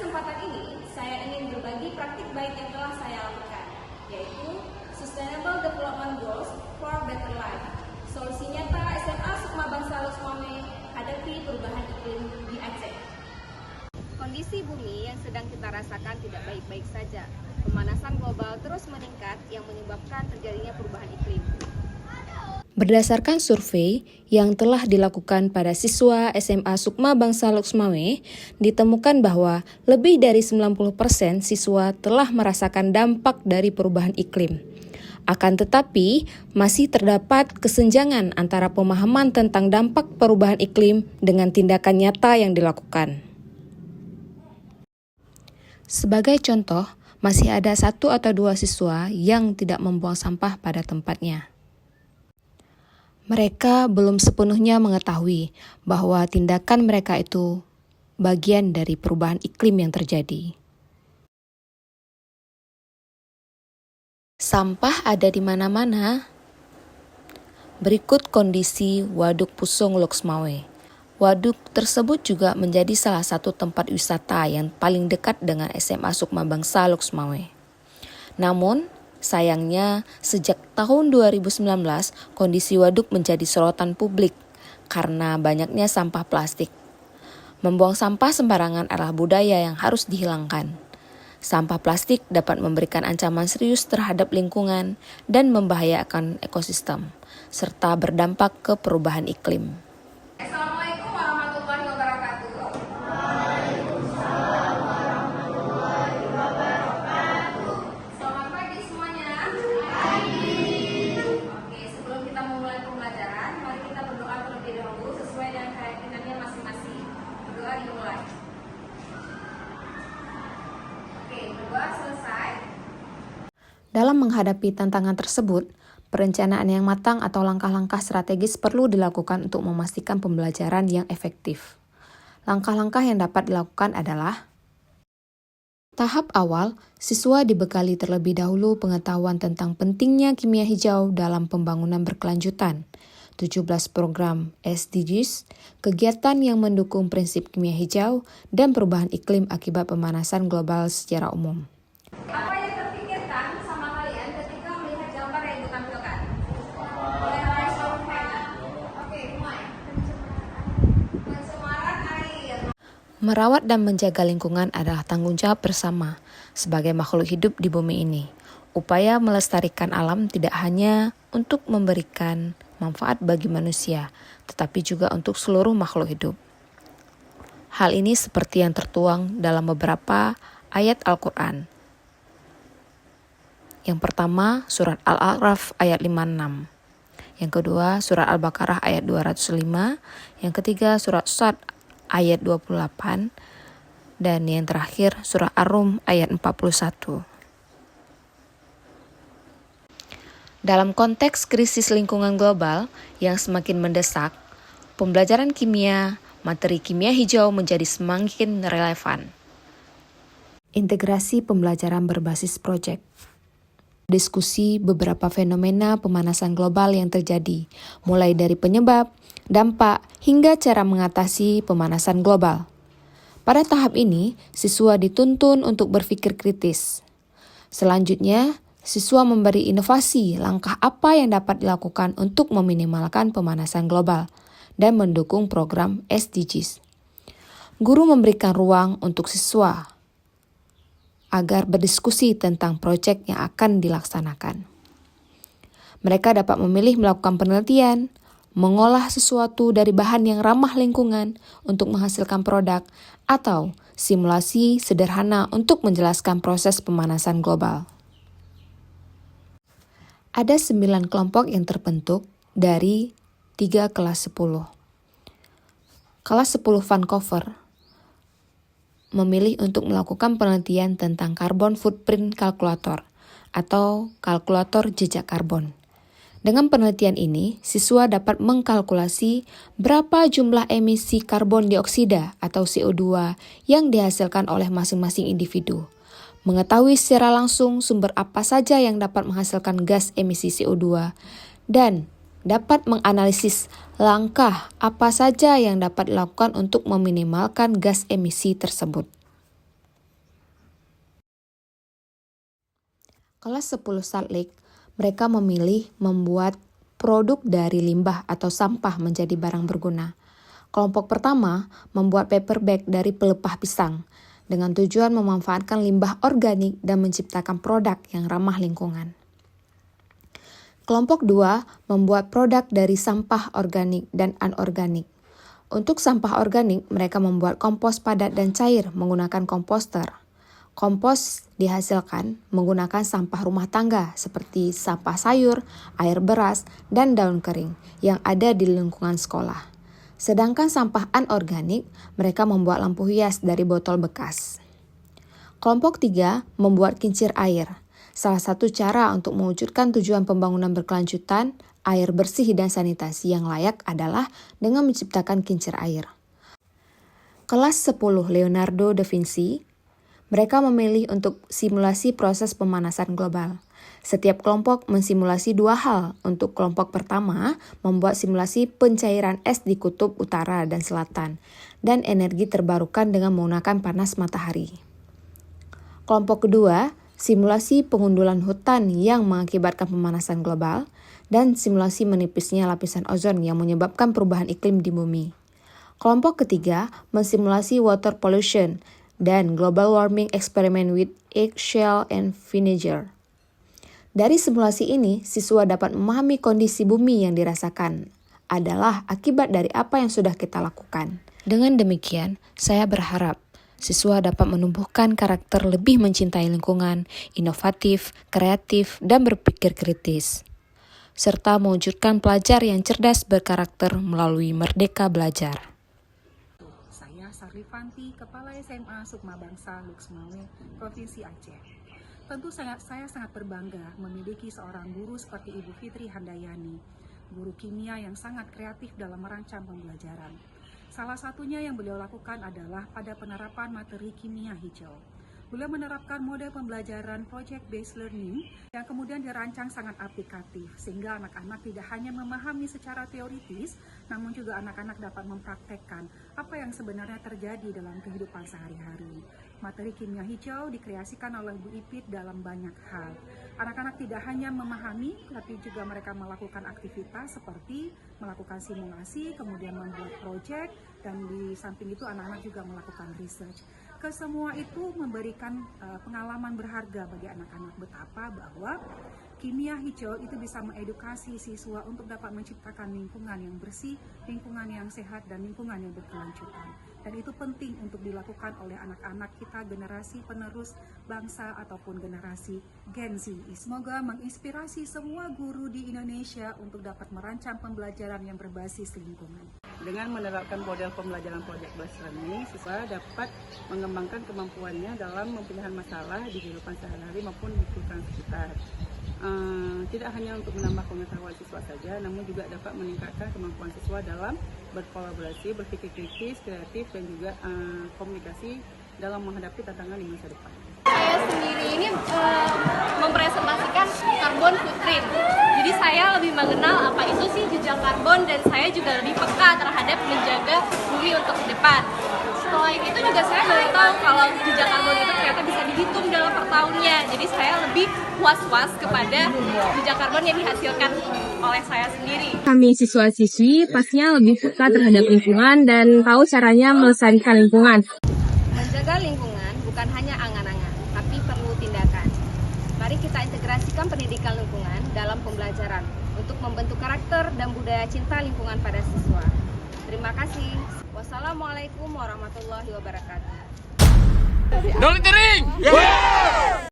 kesempatan ini, saya ingin berbagi praktik baik yang telah saya lakukan, yaitu Sustainable Development Goals for Better Life. Solusi nyata SMA Sukma Bangsa Loksmawe hadapi perubahan iklim di Aceh. Kondisi bumi yang sedang kita rasakan tidak baik-baik saja. Pemanasan global terus meningkat yang menyebabkan terjadinya perubahan iklim. Berdasarkan survei yang telah dilakukan pada siswa SMA Sukma Bangsa Loksmawe, ditemukan bahwa lebih dari 90% siswa telah merasakan dampak dari perubahan iklim. Akan tetapi, masih terdapat kesenjangan antara pemahaman tentang dampak perubahan iklim dengan tindakan nyata yang dilakukan. Sebagai contoh, masih ada 1 atau 2 siswa yang tidak membuang sampah pada tempatnya. Mereka belum sepenuhnya mengetahui bahwa tindakan mereka itu bagian dari perubahan iklim yang terjadi. Sampah ada di mana-mana. Berikut kondisi Waduk Pusong Loksmawe. Waduk tersebut juga menjadi salah satu tempat wisata yang paling dekat dengan SMA Sukma Bangsa Loksmawe. Namun, sayangnya, sejak tahun 2019, kondisi waduk menjadi sorotan publik karena banyaknya sampah plastik. Membuang sampah sembarangan adalah budaya yang harus dihilangkan. Sampah plastik dapat memberikan ancaman serius terhadap lingkungan dan membahayakan ekosistem, serta berdampak ke perubahan iklim. Assalamualaikum warahmatullahi wabarakatuh. Selamat pagi semuanya. Oke, sebelum kita memulai pembelajaran, mari kita berdoa terlebih dahulu sesuai dengan keyakinannya masing-masing. Berdoa dimulai. Oke, berdoa selesai. Dalam menghadapi tantangan tersebut, perencanaan yang matang atau langkah-langkah strategis perlu dilakukan untuk memastikan pembelajaran yang efektif. Langkah-langkah yang dapat dilakukan adalah: tahap awal, siswa dibekali terlebih dahulu pengetahuan tentang pentingnya kimia hijau dalam pembangunan berkelanjutan. 17 program SDGs, kegiatan yang mendukung prinsip kimia hijau, dan perubahan iklim akibat pemanasan global secara umum. Apa yang terpikirkan sama kalian ketika melihat gambar yang ditampilkan? Mulai dari sampah. Oke, mulai. Pencemaran air. Merawat dan menjaga lingkungan adalah tanggung jawab bersama sebagai makhluk hidup di bumi ini. Upaya melestarikan alam tidak hanya untuk memberikan manfaat bagi manusia, tetapi juga untuk seluruh makhluk hidup. Hal ini seperti yang tertuang dalam beberapa ayat Al-Quran. Yang pertama, surat Al-A'raf ayat 56. Yang kedua, surat Al-Baqarah ayat 205. Yang ketiga, surat Sad ayat 28. Dan yang terakhir, surah Ar-Rum ayat 41. Dalam konteks krisis lingkungan global yang semakin mendesak, pembelajaran kimia, materi kimia hijau menjadi semakin relevan. Integrasi pembelajaran berbasis proyek. Diskusi beberapa fenomena pemanasan global yang terjadi, mulai dari penyebab, dampak, hingga cara mengatasi pemanasan global. Pada tahap ini, siswa dituntun untuk berpikir kritis. Selanjutnya, siswa memberi inovasi langkah apa yang dapat dilakukan untuk meminimalkan pemanasan global dan mendukung program SDGs. Guru memberikan ruang untuk siswa agar berdiskusi tentang proyek yang akan dilaksanakan. Mereka dapat memilih melakukan penelitian, mengolah sesuatu dari bahan yang ramah lingkungan untuk menghasilkan produk, atau simulasi sederhana untuk menjelaskan proses pemanasan global. Ada 9 kelompok yang terbentuk dari 3 kelas 10. Kelas 10 Vancouver memilih untuk melakukan penelitian tentang Carbon Footprint Calculator atau kalkulator jejak karbon. Dengan penelitian ini, siswa dapat mengkalkulasi berapa jumlah emisi karbon dioksida atau CO2 yang dihasilkan oleh masing-masing individu, mengetahui secara langsung sumber apa saja yang dapat menghasilkan gas emisi CO2, dan dapat menganalisis langkah apa saja yang dapat dilakukan untuk meminimalkan gas emisi tersebut. Kelas 10 Salt Lake, mereka memilih membuat produk dari limbah atau sampah menjadi barang berguna. Kelompok pertama membuat paper bag dari pelepah pisang dengan tujuan memanfaatkan limbah organik dan menciptakan produk yang ramah lingkungan. Kelompok 2 membuat produk dari sampah organik dan anorganik. Untuk sampah organik, mereka membuat kompos padat dan cair menggunakan komposter. Kompos dihasilkan menggunakan sampah rumah tangga seperti sampah sayur, air beras, dan daun kering yang ada di lingkungan sekolah. Sedangkan sampah anorganik, mereka membuat lampu hias dari botol bekas. Kelompok 3 membuat kincir air. Salah satu cara untuk mewujudkan tujuan pembangunan berkelanjutan, air bersih dan sanitasi yang layak adalah dengan menciptakan kincir air. Kelas 10 Leonardo da Vinci, mereka memilih untuk simulasi proses pemanasan global. Setiap kelompok mensimulasi 2 hal. Untuk kelompok pertama, membuat simulasi pencairan es di kutub utara dan selatan, dan energi terbarukan dengan menggunakan panas matahari. Kelompok kedua, simulasi pengundulan hutan yang mengakibatkan pemanasan global, dan simulasi menipisnya lapisan ozon yang menyebabkan perubahan iklim di bumi. Kelompok ketiga, mensimulasi water pollution dan global warming experiment with eggshell and vinegar. Dari simulasi ini, siswa dapat memahami kondisi bumi yang dirasakan adalah akibat dari apa yang sudah kita lakukan. Dengan demikian, saya berharap siswa dapat menumbuhkan karakter lebih mencintai lingkungan, inovatif, kreatif, dan berpikir kritis, serta mewujudkan pelajar yang cerdas berkarakter melalui Merdeka Belajar. Saya Sarlifanti, Kepala SMA Sukma Bangsa Luxmawe, Provinsi Aceh. Tentu saya sangat berbangga memiliki seorang guru seperti Ibu Fitri Handayani, guru kimia yang sangat kreatif dalam merancang pembelajaran. Salah satunya yang beliau lakukan adalah pada penerapan materi kimia hijau. Beliau menerapkan model pembelajaran project-based learning yang kemudian dirancang sangat aplikatif, sehingga anak-anak tidak hanya memahami secara teoritis, namun juga anak-anak dapat mempraktekkan apa yang sebenarnya terjadi dalam kehidupan sehari-hari. Materi kimia hijau dikreasikan oleh Bu Ipit dalam banyak hal. Anak-anak tidak hanya memahami, tapi juga mereka melakukan aktivitas seperti melakukan simulasi, kemudian membuat proyek, dan di samping itu anak-anak juga melakukan research. Kesemua itu memberikan pengalaman berharga bagi anak-anak betapa bahwa kimia hijau itu bisa mengedukasi siswa untuk dapat menciptakan lingkungan yang bersih, lingkungan yang sehat, dan lingkungan yang berkelanjutan. Dan itu penting untuk dilakukan oleh anak-anak kita generasi penerus bangsa ataupun generasi Gen Z. Semoga menginspirasi semua guru di Indonesia untuk dapat merancang pembelajaran yang berbasis lingkungan. Dengan menerapkan model pembelajaran project-based learning, siswa dapat mengembangkan kemampuannya dalam memecahkan masalah di kehidupan sehari-hari maupun di lingkungan sekitar. Tidak hanya untuk menambah pengetahuan siswa saja, namun juga dapat meningkatkan kemampuan siswa dalam berkolaborasi, berpikir kritis, kreatif, dan juga komunikasi dalam menghadapi tantangan di masa depan. Saya sendiri ini mempresentasikan carbon footprint. Jadi saya lebih mengenal apa itu sih jejak karbon, dan saya juga lebih peka terhadap menjaga bumi untuk ke depan. Setelah itu juga saya baru tahu kalau jejak karbon itu ternyata bisa dihitung dalam per tahunnya. Jadi saya lebih was-was kepada jejak karbon yang dihasilkan oleh saya sendiri. Kami siswa-siswi pastinya lebih peka terhadap lingkungan dan tahu caranya melestarikan lingkungan. Menjaga lingkungan bukan hanya angan-angan, tapi perlu tindakan. Mari kita integrasikan pendidikan lingkungan dalam pembelajaran untuk membentuk karakter dan budaya cinta lingkungan pada siswa. Terima kasih. Wassalamualaikum warahmatullahi wabarakatuh.